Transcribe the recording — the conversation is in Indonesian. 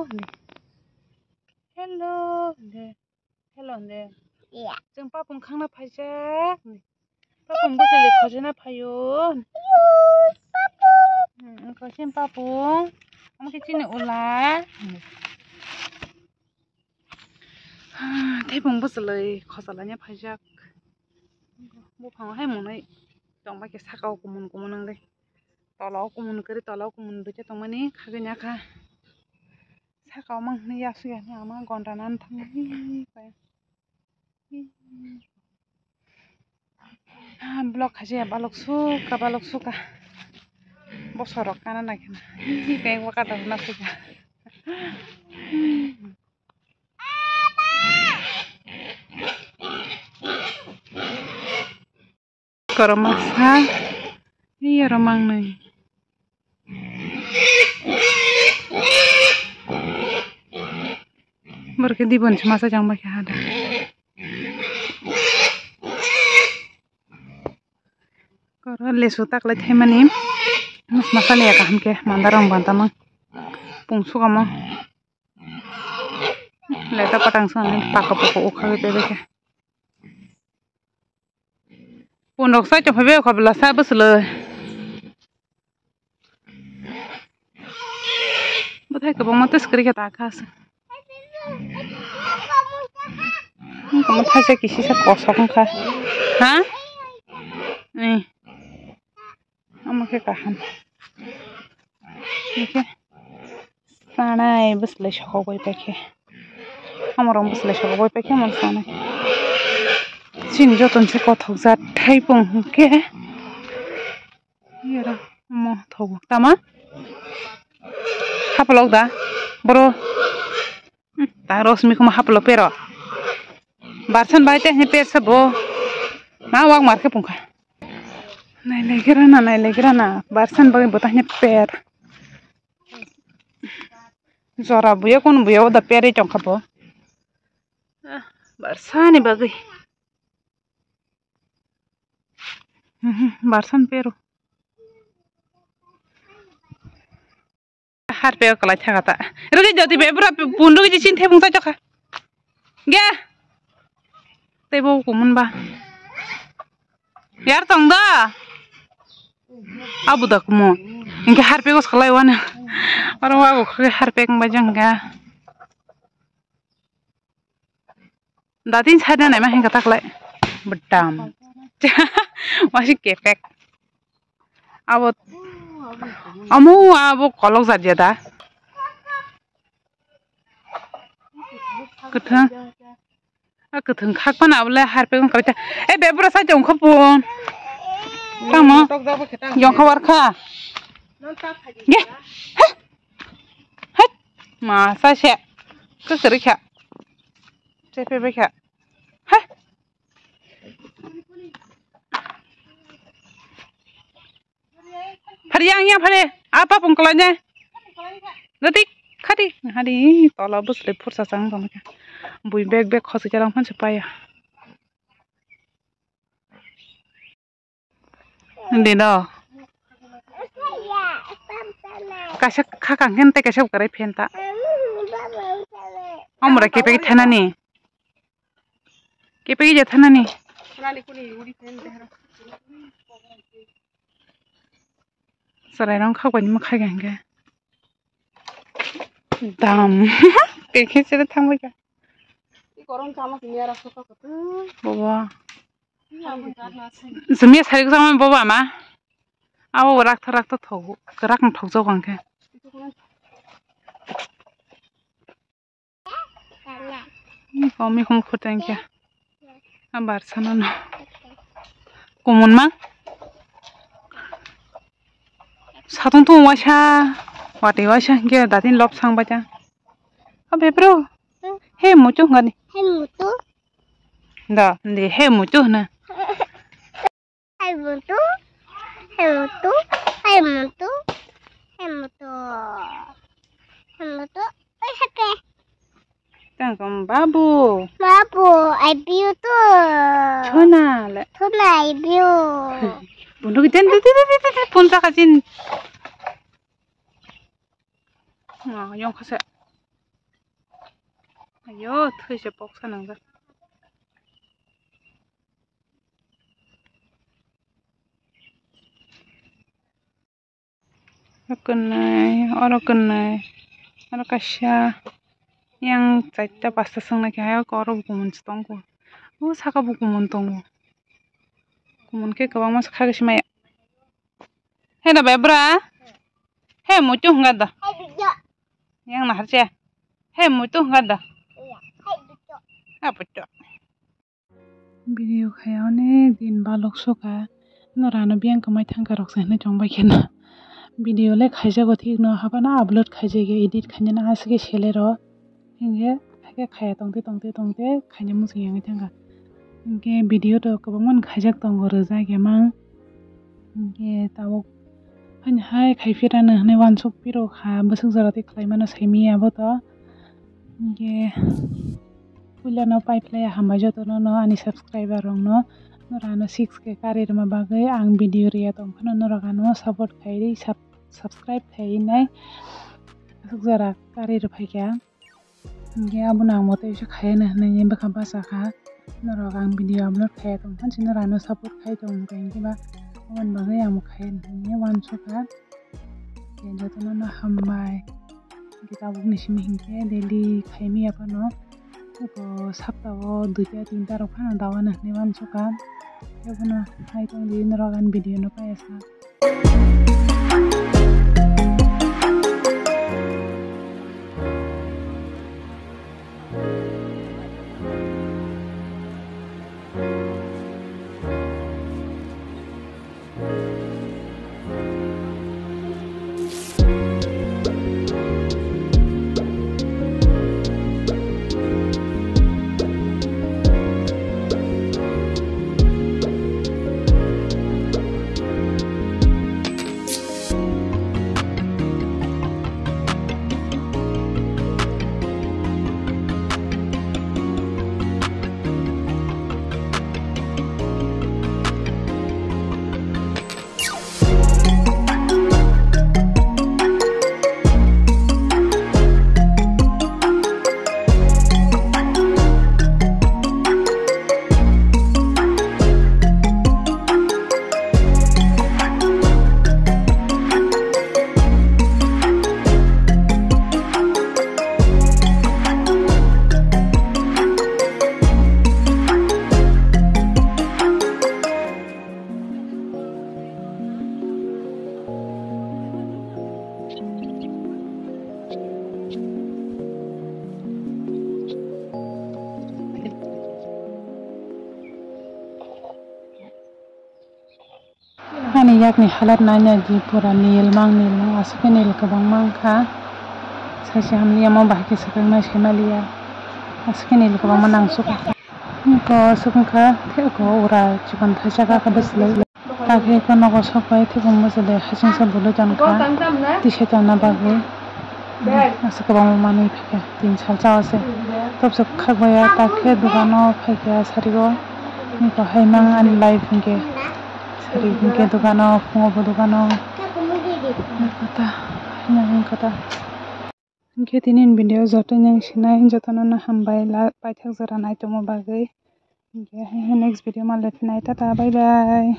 Hello. Hello. Iya. Jeng papung khangna phajak. Papung bosele khojena phayo. Kosin papung. Amke chini ula. Thepung bosele khosalanya phajak. Bo phang hai monai. Tong ba ke sakau kumun nang dei. Tolao kumun kari tolao kumun duche tong mani khagenya kha. Sakau mang ni yasu ya ni ama gondanan thang kaya. Blok aja balok suka bosorok kanan lagi na kayak wakar dah nasi ya koromasa iya romang nih berkedip pun semasa jangan pakai ada lesu tak le themani mas masale ya kaham ke mandarang bantamang pungsu kama leta patang sane pakapoko ukha ke ke punok sa cho phabe khabla sa basle bathai ka bang matas kri ke ta khas kamu thase kisi sa kosok kha ha nih amake kaham oke sanai basle shokoi peke amorong basle shokoi peke mon sanai sin joton se kothok jat thaipung ke yara mo thobu tama hapalok da boro ta rosmi kuma hapalo pero barsan baite ne per sabo na wag marke pungka nai legira na barsan bagi botahnya per zora buya kon buya oda pere chongkapo barsani bagi barsan pero har pe kala chagata rogi joti be bra pundu gi chin thebung ta chakha ge tebo kumun ba yar tong da abu da kumo inke har pe gos khalai wana aro wa go har pe ng bajang ga datin sada na ma hinga taklai bedam masih kepek abot amu abo kolok jada ketheng khakpan able har pe ng kalta e bebra sa jong khapun tama jong khawar kha ge hat ma sa she ke seri kha chepe be kha ha Yang phare apa pungkalanya detik khadi hari tola bus le fursa sang bang ka bui beg khos jarang phan sepaya ndino kasak khakang hente kasak kare phenta amra ke pe thanani ke pe je thanani sarai rong khawani ma khaganga dam ke sere thangba ka gorong chama niara soka ko baba zumia sari ko sama baba ma awo rak thog rak ng thog jawang ke kami khum khutang ke ambar sanano kumun ma 사동 통 와샤 와대 와샤 게 다딘 럽 상바자 아 베브로 해 무죠 가니 Hai mutu. 나 근데 해 무죠나 Hai mutu. Hai mutu. Hai mutu. Hai mutu. Hai mutu. Oi hake. 땅금 바보 Babu, I view tu. 전화래 Tuna I view. bunduki den punta kajin 용 khase Yo, thৈसे pok sanangjak. Oro kenai, oro kasia, yang 4ta 5ta sengna kayak oro bukumun tongo. Saka bukumun tongo. Kumun ke kabang mas kagak maya. Hei na bebra? Hei mucu nggak dah? Hai bijo. Yang nahar cia? Hei mucu nggak dah? Iya, hai bijo. Apa cok? Video kayak onek din balok suka. Norano biang kemai tangka rok sehne jong bakena. Video le khaja go thik no haba na upload khaja ge edit khanya na asge shele ro. Hinge khaya khaya tongte khanya musi yang tangka. Hinge video to kabangman khajak tongo roza ge mang. Hinge tawo hanya hai khaifira na hne wan sok piro kha basuk zarati khlai mana saimi abo to. Hinge puila no pipeline hamba joto no ani subscriber rong no norano 6k karir ma bagai ang video ria tongkhano noragano support khai subscribe khai nai asukjara karir phaikya nge abuna mote se khai na nai bakha basa kha noragang video upload khai tongkhan sinorano support khai tong bengki ba wan bagai amu khai nai wan soka ke joto no hambai kita bukni simi hingke daily khaimi apano ko saptaho 2-3 rokana dawana newan soka yobuna hai tong di norogan video no paisa Hani yakni halat nanya di pura nil mang asuke nil kabang mang kha sasi hamni amo bahke sakang na shemalia asuke nil kabang manang suka ko sukun kha the ko ura chikan thaja ka baslai takhe ko nogo sokai the ko mosale hasing sa bolo jan kha tishe jana bagwe asuke bang mani pheke 3 sal cha ase tob sok khagwaya takhe dugano pheke sarigo ni ko haimang an live nge sari ke dukano fungo dukano kata yang kata ke tinin video joto yang sinai jotono na hambai la paithak jara nai tomo bagai ke next video ma letinai tata bye bye.